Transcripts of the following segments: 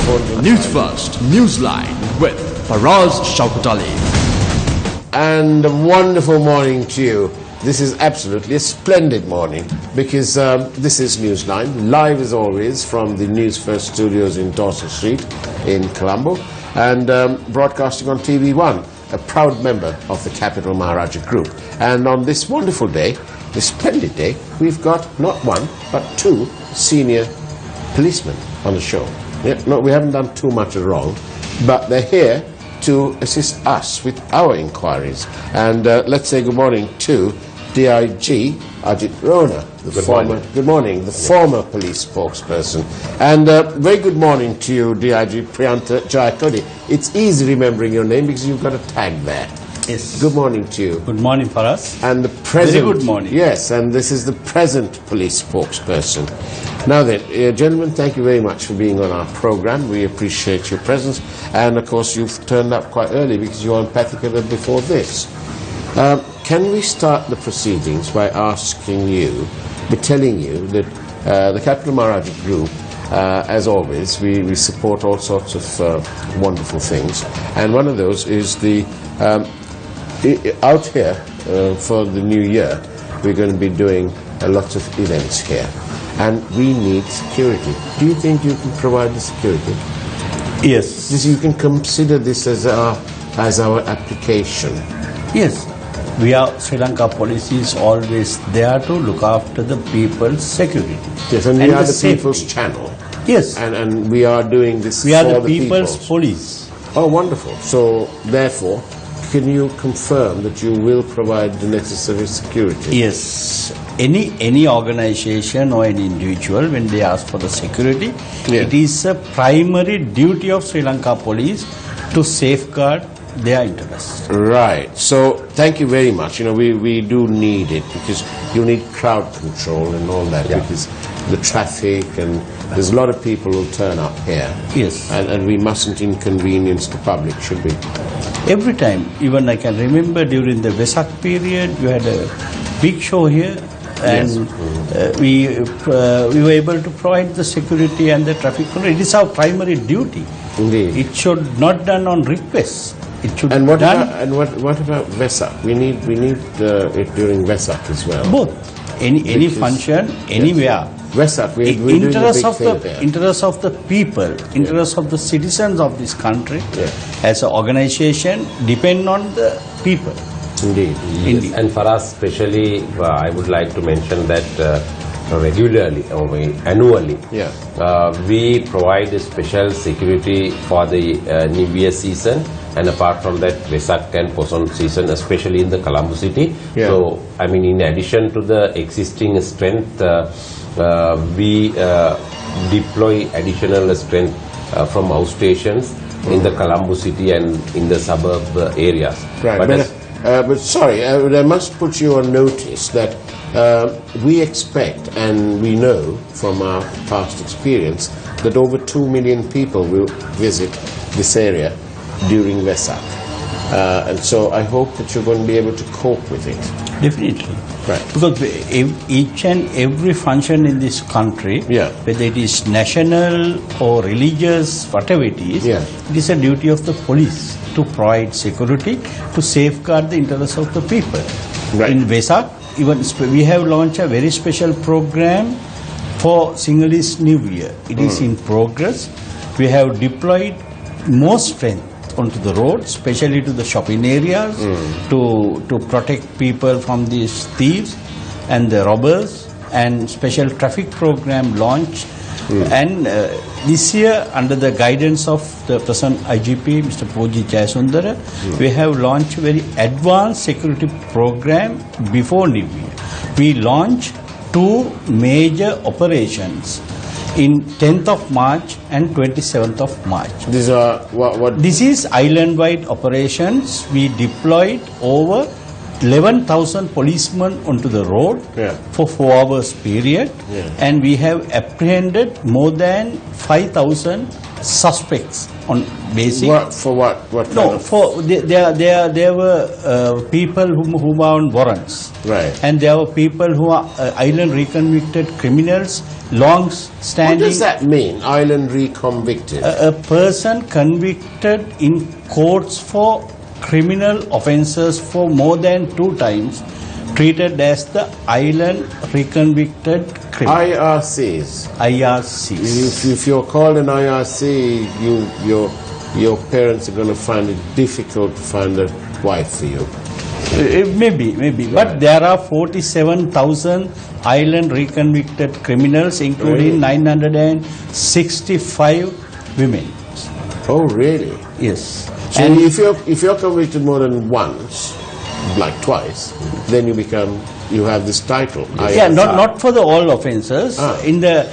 for the News First, Newsline with Faraz Shaukat Ali. And a wonderful morning to you. This is absolutely a splendid morning because this is Newsline, live as always from the News First studios in Dawson Street in Colombo, and broadcasting on TV1, a proud member of the Capital Maharaja Group. And on this wonderful day, this splendid day, we've got not one but two senior policemen on the show. Yeah, no, we haven't done too much wrong, but they're here to assist us with our inquiries. And let's say good morning to DIG Ajith Rohana, good morning, the former police spokesperson. And very good morning to you, DIG Priyantha Jayakody. It's easy remembering your name because you've got a tag there. Yes. Good morning to you. Good morning for us. And the present. Very good morning. Yes, and this is the present police spokesperson. Now then, gentlemen, thank you very much for being on our program. We appreciate your presence. And of course, you've turned up quite early because you were on Pethikada before this. Can we start the proceedings by asking you, by telling you that the Capital Maharaja Group, as always, we support all sorts of wonderful things. And one of those is the, out here for the new year, we're going to be doing a lot of events here. And we need security. Do you think you can provide the security? Yes. You can consider this as our application. Yes. Sri Lanka Police is always there to look after the people's security. Yes, and we are the people's channel. Yes. And we are doing this we for are the people's people's police. Oh, wonderful. So, therefore, can you confirm that you will provide the necessary security? Yes. Any organization or any individual, when they ask for the security, it is a primary duty of Sri Lanka Police to safeguard their interests. Right. So, thank you very much. You know, we do need it because you need crowd control and all that because the traffic and there's a lot of people who turn up here. Yes. And we mustn't inconvenience the public, should we? Every time, even I can remember during the Vesak period, we had a big show here. And we were able to provide the security and the traffic control. It is our primary duty. Indeed. It should not done on request. It should and what done. What about Vesak? We need it during Vesak as well. Both. Any function, anywhere. Vesak, we're doing a big thing there. Interest of the people, interest of the citizens of this country, as an organization, depend on the people. Indeed. Yes. And for us especially, I would like to mention that regularly or annually, we provide a special security for the New Year season, and apart from that, Vesak and Poson season, especially in the Colombo city. So, I mean, in addition to the existing strength, we deploy additional strength from our stations in the Colombo city and in the suburb areas. Right. But sorry, I must put you on notice that we expect and we know from our past experience that over 2 million people will visit this area during Vesak. And so I hope that you're going to be able to cope with it. Definitely. Right. Because each and every function in this country, whether it is national or religious, whatever it is a duty of the police to provide security, to safeguard the interests of the people. Right. In Vesak, even we have launched a very special program for Sinhalese New Year. It is in progress. We have deployed more strength onto the road, especially to the shopping areas, to protect people from these thieves and the robbers, and special traffic program launched. And this year, under the guidance of the present IGP, Mr. Bandula Jayasekara, we have launched a very advanced security program before New Year. We launched 2 major operations in 10th of March and 27th of March. These are what? This is island-wide operations. We deployed over 11,000 policemen onto the road for 4 hours period, and we have apprehended more than 5,000 suspects on basic. For what? What No, kind of? for there were people who are on warrants, Right. and there were people who are island reconvicted criminals, long standing. What does that mean? Island reconvicted. A person convicted in courts for criminal offences for more than 2 times, treated as the island reconvicted criminal. IRCs. IRCs. If you're called an IRC, your parents are going to find it difficult to find a wife for you. Maybe. Right. But there are 47,000 island reconvicted criminals, including Really? 965 women. Oh, really? Yes. So And if you're convicted more than once, like twice, then you have this title. yeah, not for the all offences. Ah. In the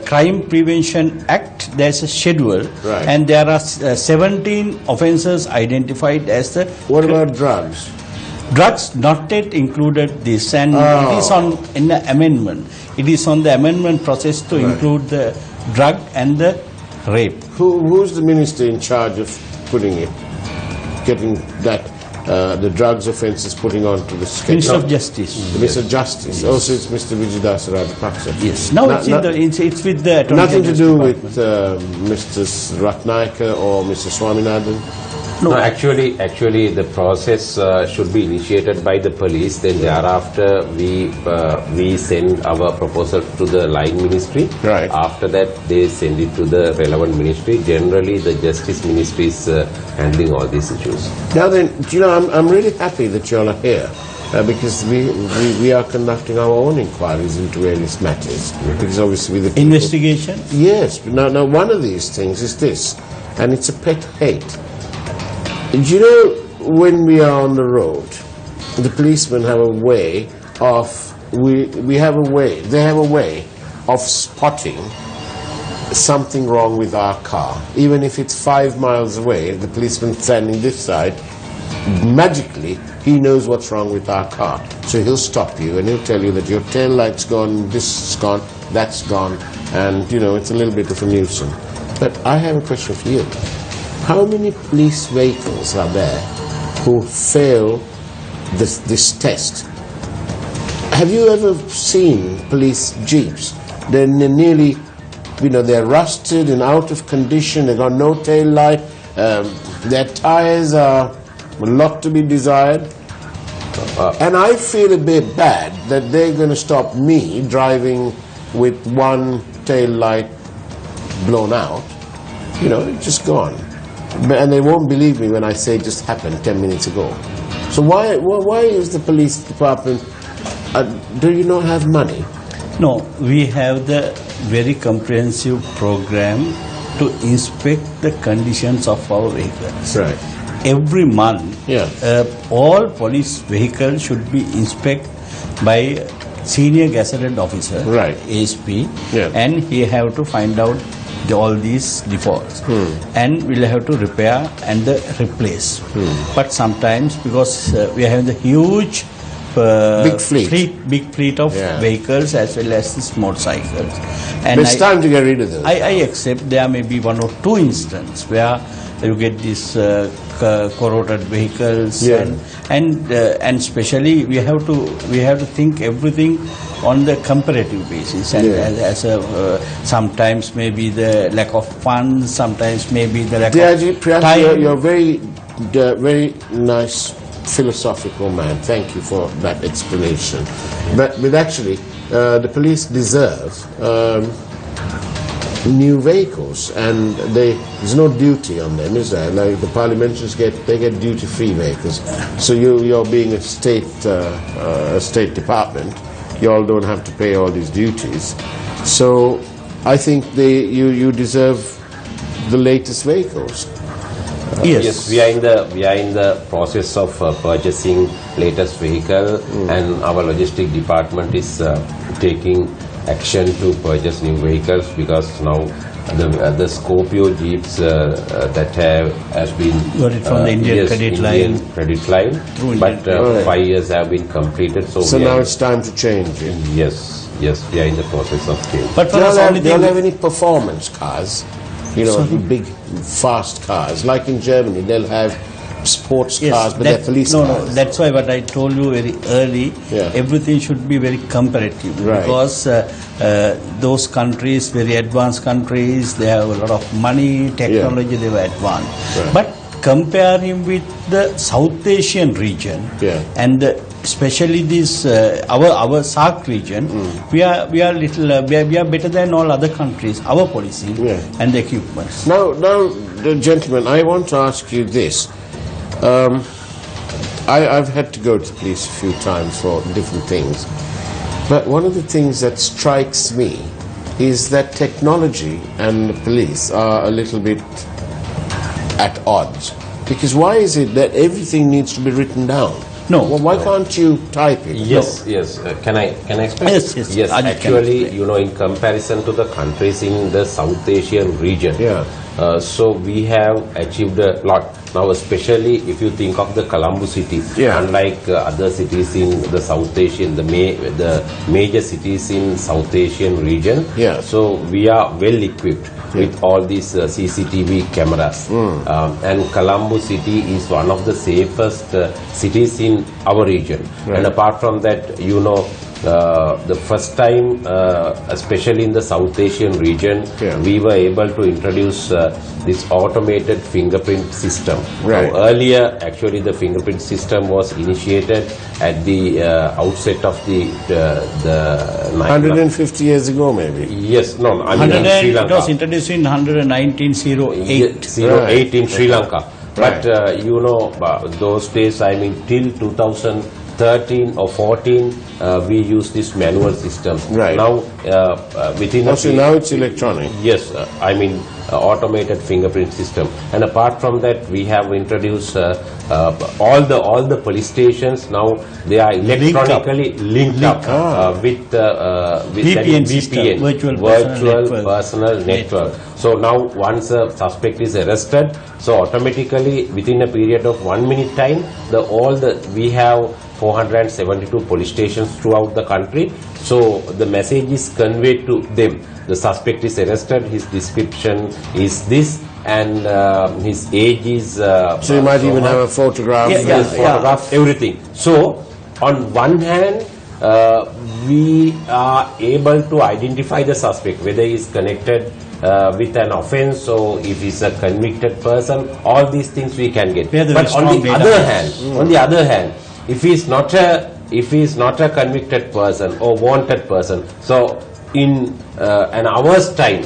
Crime Prevention Act, there's a schedule, Right. and there are 17 offences identified as the What about drugs? drugs not yet included this, and Oh. it is in the amendment. It is on the amendment process to include the drug and the rape. Who's the minister in charge of getting that the drugs offences putting onto the schedule? Minister of Justice. The Minister of Justice. Also, it's Mr. Vijaydas Rajapaksa. Yes. Now it's with the Attorney Nothing to General's do Department. with Mr. Ratnayaka or Mr. Swaminathan. No, actually, the process should be initiated by the police. Then thereafter, we send our proposal to the line ministry. Right. After that, they send it to the relevant ministry. Generally, the justice ministry is handling all these issues. Now then, I'm really happy that you all are here. Because we are conducting our own inquiries into various matters. Because obviously the people, Investigation. Yes. Now one of these things is this, and it's a pet hate. You know, when we are on the road, the policemen have a way of they have a way of spotting something wrong with our car. Even if it's 5 miles away, the policeman standing this side, magically he knows what's wrong with our car. So he'll stop you and he'll tell you that your tail light's gone, this is gone, that's gone, and it's a little bit of a nuisance. But I have a question for you. How many police vehicles are there who fail this test? Have you ever seen police jeeps? They're nearly, they're rusted and out of condition. They've got no tail light. Their tires are a lot to be desired. And I feel a bit bad that they're going to stop me driving with one tail light blown out. It's just gone. And they won't believe me when I say it just happened 10 minutes ago. So why is the police department, do you not have money? No, we have the very comprehensive program to inspect the conditions of our vehicles. Right. Every month, Yeah. all police vehicles should be inspected by senior gazetted officer, Right. ASP, Yeah. and he have to find out all these defaults, and we'll have to repair and replace. But sometimes, because we have the huge Big fleet. big fleet of Yeah. vehicles as well as these motorcycles, and It's time to get rid of those. I accept there may be 1 or 2 instances where you get these corroded vehicles, Yeah. and especially we have to think everything on the comparative basis, and Yeah. as a sometimes maybe the lack of funds, sometimes maybe the lack of Priyantha, time. you're very nice philosophical man. Thank you for that explanation. But actually, the police deserve new vehicles, and there's no duty on them, is there? Like the parliamentarians get duty-free vehicles. So you're being a state department, you all don't have to pay all these duties. So I think you deserve the latest vehicles. Yes, we are in the process of purchasing latest vehicle, and our logistic department is taking action to purchase new vehicles, because now the Scorpio jeeps that has been Got it from the Indian credit line. credit line, Through but Indian- 5 years have been completed. So So we now are, it's time to change it. yes, we are in the process of change. But Do for you us, all only have thing any performance cars? You know, big, fast cars. Like in Germany, they'll have sports cars, but they're police cars. No, that's why what I told you very early, everything should be very comparative. Right. Because those countries, very advanced countries, they have a lot of money, technology, they were advanced. Right. But comparing with the South Asian region and especially this our SAARC region, we are little we are better than all other countries. Our policy and the equipments. Now, gentlemen, I want to ask you this. I've had to go to the police a few times for different things, but one of the things that strikes me is that technology and the police are a little bit at odds. Because why is it that everything needs to be written down? No. Well, why can't you type it? Yes, yes. Can I explain? Yes. Actually, you know, in comparison to the countries in the South Asian region, so we have achieved a lot. Now, especially if you think of the Colombo city, unlike other cities in the South Asian, the major cities in South Asian region, so we are well equipped with all these CCTV cameras. And Colombo city is one of the safest cities in our region. And apart from that, you know, the first time, especially in the South Asian region, we were able to introduce this automated fingerprint system. Now, earlier, actually, the fingerprint system was initiated at the outset of the 150 years ago, maybe. Yes, no, I mean in Sri Lanka. It was introduced in 1908. 08 in Sri Lanka. But you know, those days, I mean, till 2013 or 14, we use this manual system. Now, within so now it's electronic. Yes, I mean automated fingerprint system. And apart from that, we have introduced all the police stations. Now they are electronically linked up with VPN system, virtual personal network. So now once a suspect is arrested, so automatically within a period of 1 minute time, we have 472 police stations throughout the country. So the message is conveyed to them. The suspect is arrested, his description is this, and his age is... so you might even have a photograph. Photograph, everything. So on one hand, we are able to identify the suspect, whether he is connected with an offense, or if he's a convicted person, all these things we can get. But on the other hand, if he is not a convicted person or wanted person, so in an hour's time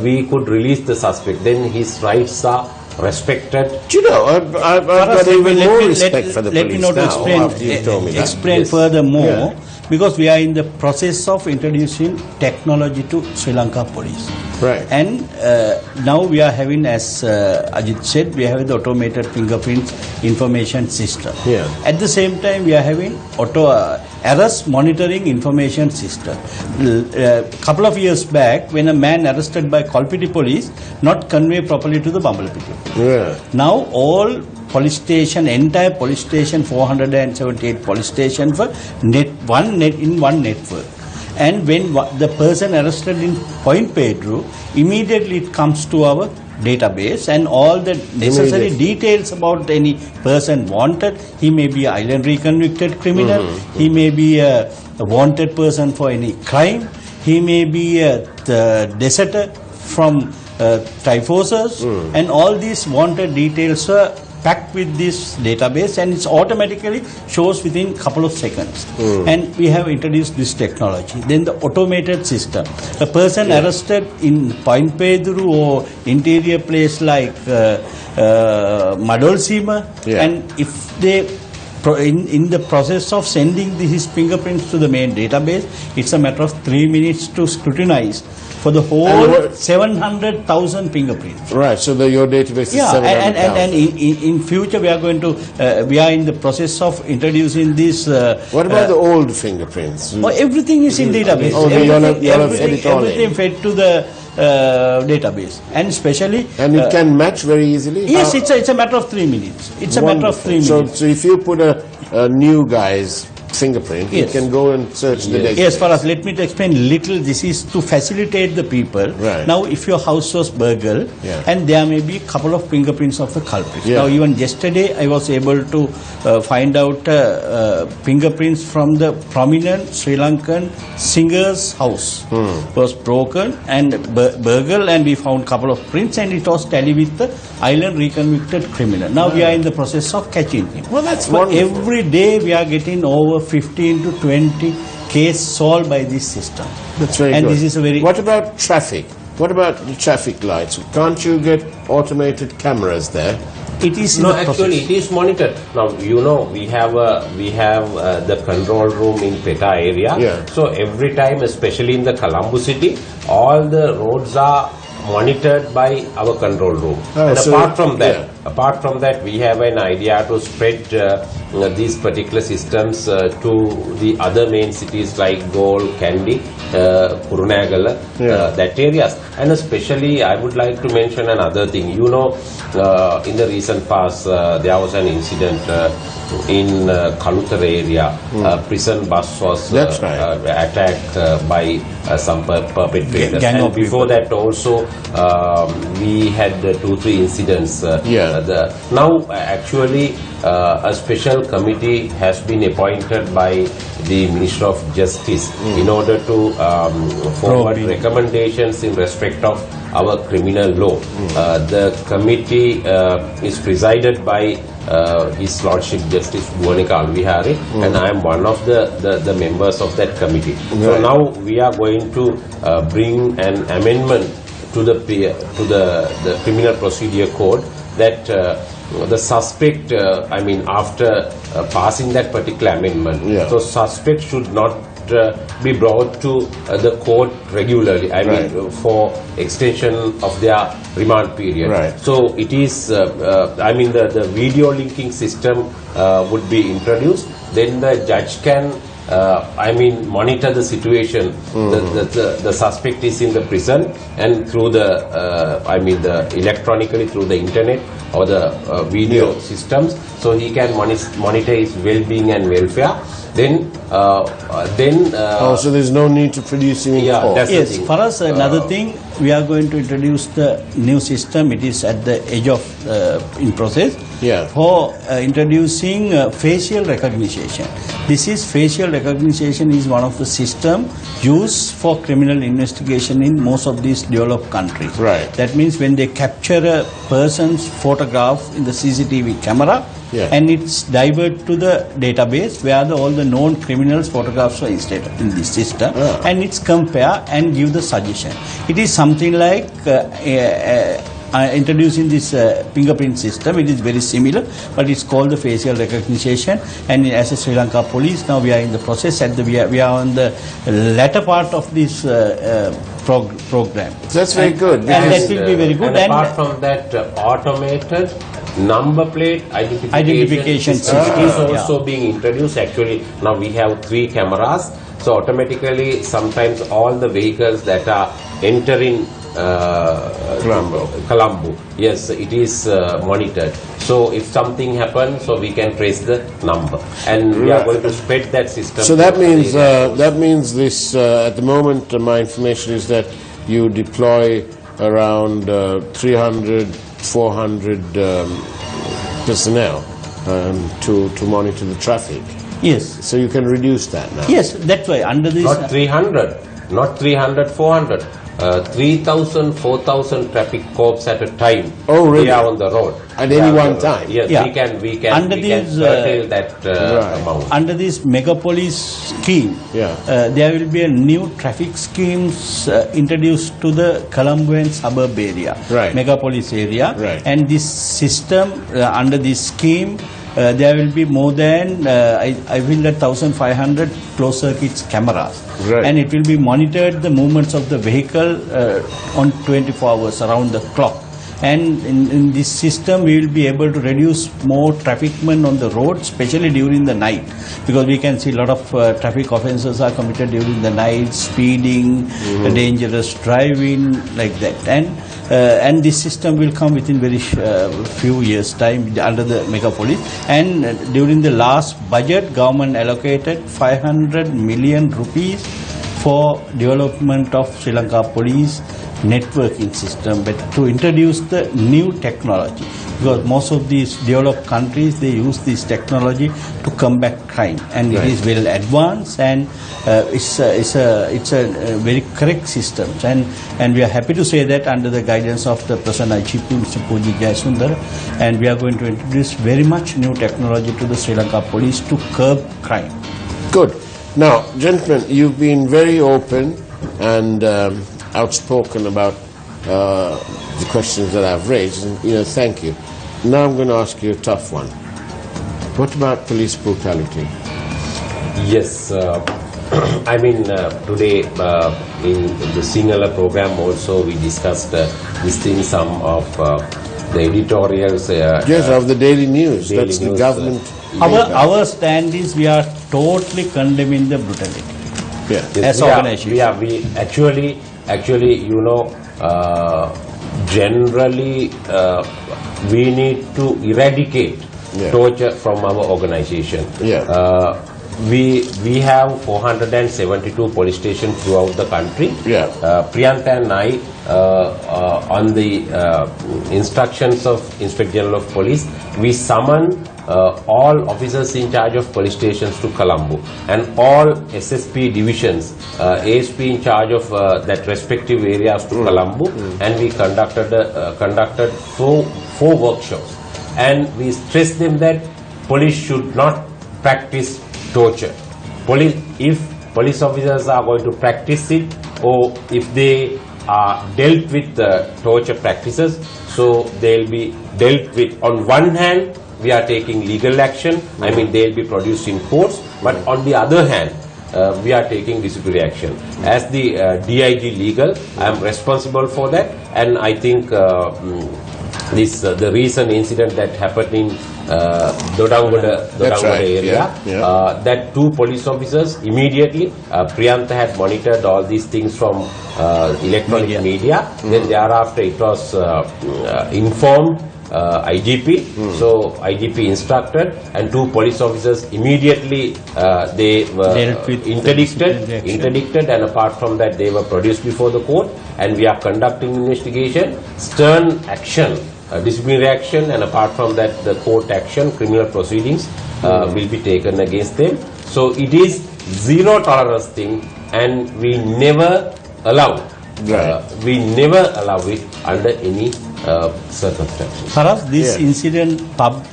we could release the suspect, then his rights are respected. Do you know, I've got even more respect for the police now after you told me that. Explain furthermore, because we are in the process of introducing technology to Sri Lanka police. And now we are having, as Ajith said, we have the automated fingerprint information system. At the same time, we are having arrest monitoring information system. Couple of years back, when a man arrested by Kolpiti police, not convey properly to the Bambalapiti. Now all police station, entire police station, 478 police station for in one network. And when the person arrested in Point Pedro, immediately it comes to our database, and all the necessary details about any person wanted. He may be an island reconvicted criminal, he may be a wanted person for any crime, he may be a deserter from Typhosus, and all these wanted details are packed with this database, and it automatically shows within couple of seconds. And we have introduced this technology. Then the automated system. A person arrested in Point Pedro or interior place like Madolsima, and if they in the process of sending his fingerprints to the main database, it's a matter of 3 minutes to scrutinize for the whole 700,000 fingerprints. So your database is 700,000. And in future we are going to, we are in the process of introducing this. What about the old fingerprints? Everything is in database. Everything fed to the database, and especially. And it can match very easily? Yes, it's a matter of 3 minutes. It's a matter of 3 minutes. So if you put a new guy's fingerprint, Yes. you can go and search the database. Yes, Faraz, let me explain little. This is to facilitate the people. Right. Now, if your house was burgled, Yeah. and there may be a couple of fingerprints of the culprit. Yeah. Now, even yesterday, I was able to find out fingerprints from the prominent Sri Lankan singer's house. Was broken and burgled, and we found couple of prints, and it was tally with the island reconvicted criminal. Now, we are in the process of catching him. Well, that's But wonderful. every day, we are getting over 15 to 20 case solved by this system. That's very and good. this is a very What about traffic? What about the traffic lights? Can't you get automated cameras there? it is in No, the actually, process. it is monitored. Now, we have the control room in Peta area. Yeah. So every time, especially in the Colombo city, all the roads are monitored by our control room. Oh, and so- apart from that, we have an idea to spread these particular systems to the other main cities like Galle, Kandy, Kurunegala, that areas. And especially, I would like to mention another thing. In the recent past, there was an incident in Kaluthara area. Prison bus was That's right. attacked by some perpetrators. Gang And of before people. that also, we had 2-3 incidents. Now, actually, a special committee has been appointed by the Minister of Justice in order to forward Probing. recommendations in respect of our criminal law. The committee is presided by His Lordship Justice Bhuvanika Alvihari, and I am one of the members of that committee. So Right. now we are going to bring an amendment to the criminal procedure code that the suspect, after passing that particular amendment, so suspect should not be brought to the court regularly, for extension of their remand period. Right. So it is, the video linking system would be introduced. Then the judge can monitor the situation. The suspect is in the prison, and through the electronically through the internet or the video systems, so he can monitor his well-being and welfare. Then So there's no need to produce him in court. that's the Yes, thing. for us, another thing, we are going to introduce the new system. It is at the edge of in process. Yeah. For introducing facial recognition. This is facial recognition is one of the system used for criminal investigation in most of these developed countries. Right. That means when they capture a person's photograph in the CCTV camera, and it's diverted to the database where all the known criminals' photographs are installed in this system, and it's compare and give the suggestion. It is something like introducing this fingerprint system. It is very similar, but it's called the facial recognition. And as a Sri Lanka police, now we are in the process, and we are on the latter part of this program. That's very good. And that will be very good. And apart from that, automated number plate identification system is also being introduced. Actually, now we have 3 cameras. So automatically, sometimes all the vehicles that are entering Colombo, yes, it is monitored. So if something happens, so we can trace the number, and we are going to spread that system. So that means this at the moment my information is that you deploy around 300, 400 personnel to monitor the traffic. Yes. So you can reduce that now. Yes, that's why under this. Not 300, not 300, 400. 3,000, 4,000 traffic cops at a time. Oh, really? They are on the road. At any one time? Yes, Yeah. we can Under we can these, curtail that amount. Under this megapolis scheme, there will be a new traffic schemes introduced to the Colombo and suburb area, megapolis area, and this system under this scheme. There will be more than I feel that 1,500 closed circuit cameras, and it will be monitored the movements of the vehicle on 24 hours around the clock. and in this system we will be able to reduce more trafficment on the road, especially during the night, because we can see a lot of traffic offences are committed during the night, speeding, dangerous driving, like that, and this system will come within very few years time under the mega police. And during the last budget, government allocated 500 million rupees for development of Sri Lanka police networking system, but to introduce the new technology, because most of these developed countries, they use this technology to combat crime, and it is well advanced, and it's a very correct system, and we are happy to say that under the guidance of the present IGP, Mr. Pujit Jayasundara, and we are going to introduce very much new technology to the Sri Lanka police to curb crime. Good. Now, gentlemen, you've been very open and outspoken about the questions that I've raised, and thank you. Now I'm going to ask you a tough one. What about police brutality? Yes, I mean today in the Sinhala program also we discussed this thing, some of the editorials. Yes, of the Daily News. Daily That's News, the government. Our stand is we are totally condemning the brutality. Yeah. As organization. We actually, generally we need to eradicate torture from our organization. Yeah. We have 472 police stations throughout the country. Yeah. Priyantha and I, on the instructions of Inspector General of Police, we summon all officers in charge of police stations to Colombo, and all SSP divisions, ASP in charge of that respective areas to Colombo, and we conducted four workshops, and we stressed them that police should not practice torture. If police officers are going to practice it, or if they are dealt with torture practices, so they'll be dealt with. On one hand, we are taking legal action, I mean they'll be produced in courts, but on the other hand, we are taking disciplinary action. As the DIG legal, I am responsible for that, and I think the recent incident that happened in Dodanggoda area, that 2 police officers immediately, Priyantha had monitored all these things from electronic media. Then thereafter it was informed IGP, so IGP instructed, and 2 police officers immediately they were interdicted, and apart from that they were produced before the court, and we are conducting investigation, stern action, disciplinary action, and apart from that the court action, criminal proceedings will be taken against them. So it is zero tolerance thing, and we never allow it under any circumstances. Faraz, this incident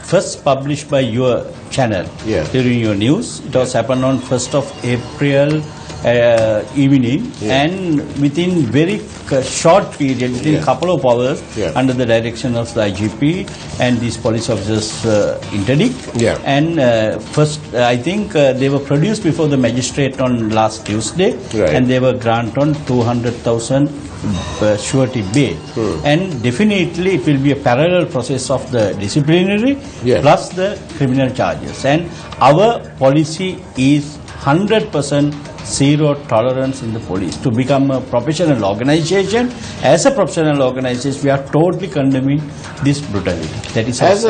first published by your channel during your news, it was happened on 1st of April evening, and within very short period, within a couple of hours, under the direction of the IGP, and these police officers interdict, and first I think they were produced before the magistrate on last Tuesday, and they were granted on 200,000 surety bail, and definitely it will be a parallel process of the disciplinary plus the criminal charges, and our policy is 100% zero tolerance in the police. To become a professional organization, as a professional organization, we are totally condemning this brutality. That is as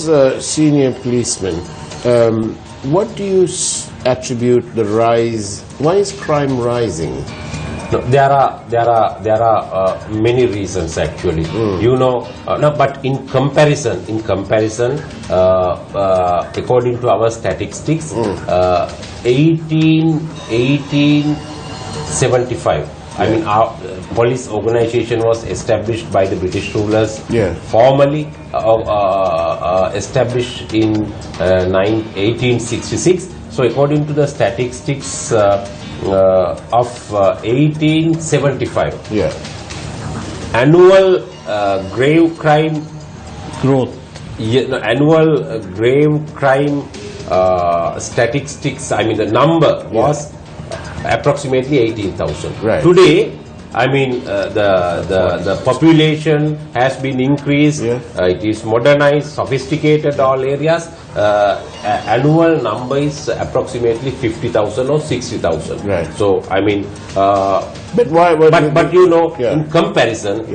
a senior policeman, what do you attribute the rise? Why is crime rising? No, there are many reasons actually. But in comparison, according to our statistics, 1875. I mean, our police organization was established by the British rulers. Formally established in 1866. So, according to the statistics of 1875, annual grave crime growth. Annual grave crime statistics, I mean the number was approximately 18,000. Today I mean, the population has been increased. It is modernized, sophisticated, all areas. Annual number is approximately 50,000 or 60,000. Right. So I mean, but why? But you know, in comparison,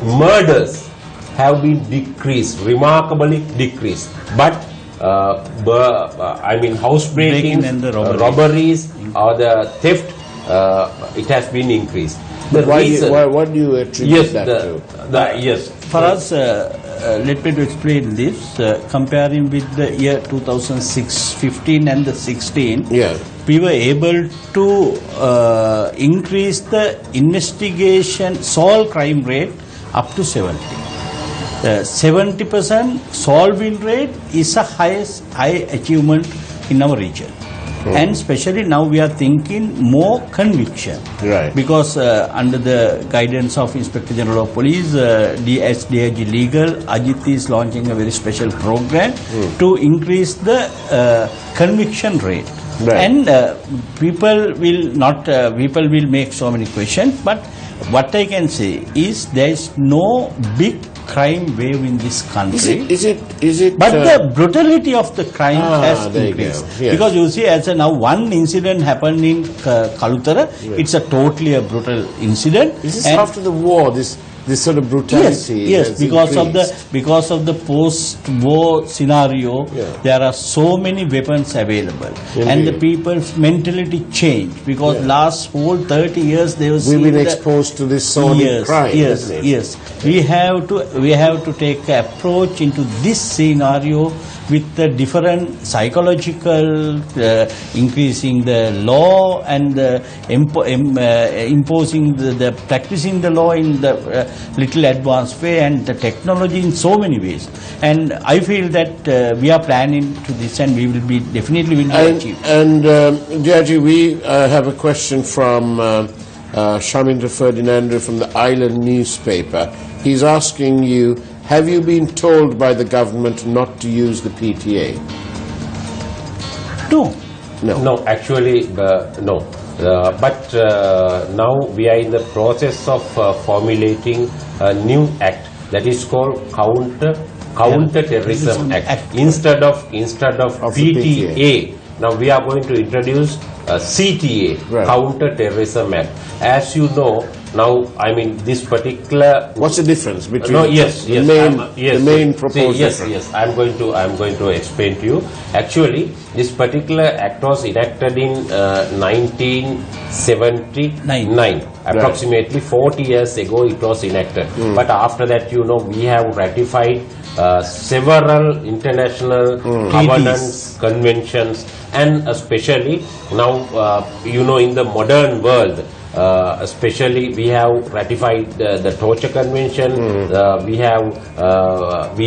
murders have been decreased, remarkably decreased. But I mean, housebreaking, and the robberies or the theft, it has been increased. The reason, what do you attribute that to? Yes. For us, let me to explain this. Comparing with the year 2015 and the 16, we were able to increase the investigation solve crime rate up to 70. 70% solving rate is a high achievement in our region. And especially now we are thinking more conviction. Right. Because under the guidance of Inspector General of Police, DIG Legal, Ajith is launching a very special program to increase the conviction rate. Right. And people will make so many questions, but what I can say is there is no big crime wave in this country. Is it? But the brutality of the crime has increased. Because you see, as now one incident happened in Kalutara, it's a totally a brutal incident. Is this after the war? This sort of brutality. Yes, because of the post-war scenario, there are so many weapons available, and the people's mentality changed because last whole 30 years they were. We've been exposed to this sort of crime. Yes. We have to take an approach into this scenario with the different psychological, increasing the law and imposing the practicing the law in the little advanced way, and the technology in so many ways. And I feel that we are planning to this, and we will be definitely achieve. And Jayaji, we have a question from Shamindra Ferdinando from the Island newspaper. He's asking you, have you been told by the government not to use the PTA? No, actually, no. But now we are in the process of formulating a new act that is called Counter-Terrorism Act. Instead of PTA, now we are going to introduce CTA, Counter-Terrorism Act. As you know, now, I mean, this particular. What's the difference between the main proposal? Yes. I'm going to explain to you. Actually, this particular act was enacted in 1979. Approximately 40 years ago, it was enacted. But after that, you know, we have ratified several international covenants, conventions, and especially now, you know, in the modern world. Especially, we have ratified the Torture Convention. We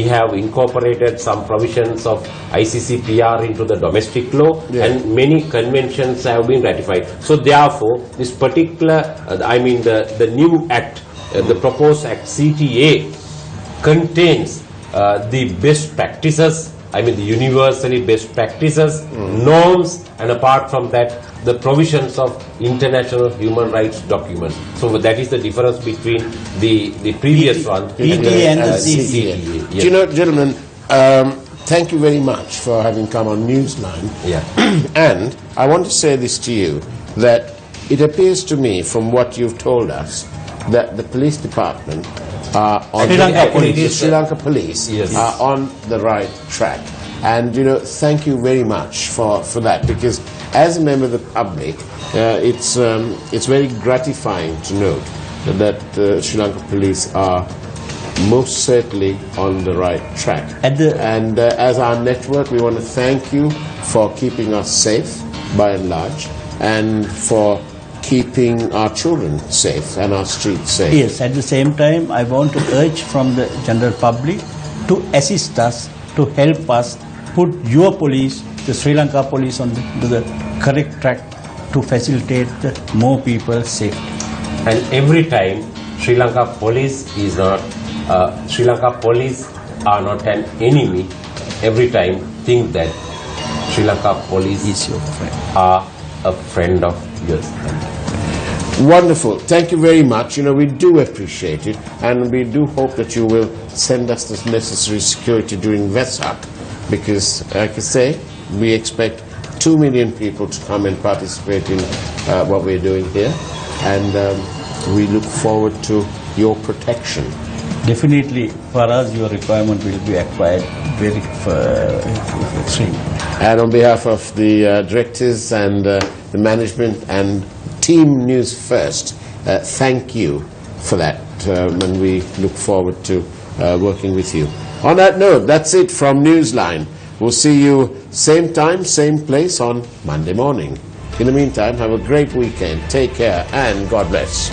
have incorporated some provisions of ICCPR into the domestic law, and many conventions have been ratified. So, therefore, this particular, the new act, the proposed act CTA, contains the best practices. The universally best practices, norms, and apart from that, the provisions of international human rights documents. So that is the difference between the previous one, PTA and the CTA. Do you know, gentlemen, thank you very much for having come on Newsline. And I want to say this to you, that it appears to me from what you've told us that the police department on the Sri Lanka Police are on the right track. And, you know, thank you very much for that, because as a member of the public, it's very gratifying to note that Sri Lanka Police are most certainly on the right track. And as our network, we want to thank you for keeping us safe, by and large, and for keeping our children safe and our streets safe. Yes, at the same time, I want to urge from the general public to assist us, to help us put your police, the Sri Lanka police, on the correct track to facilitate more people's safety. And every time, Sri Lanka police is not, Sri Lanka police are not an enemy. Every time, think that Sri Lanka police is your friend. Are a friend of yours. Wonderful. Thank you very much. You know, we do appreciate it, and we do hope that you will send us the necessary security during Vesak, because, like I say, we expect 2 million people to come and participate in what we're doing here, and we look forward to your protection. Definitely, for us, your requirement will be acquired very soon. And on behalf of the directors and the management and Team News First, thank you for that, and we look forward to working with you. On that note, that's it from Newsline. We'll see you same time, same place on Monday morning. In the meantime, have a great weekend. Take care and God bless.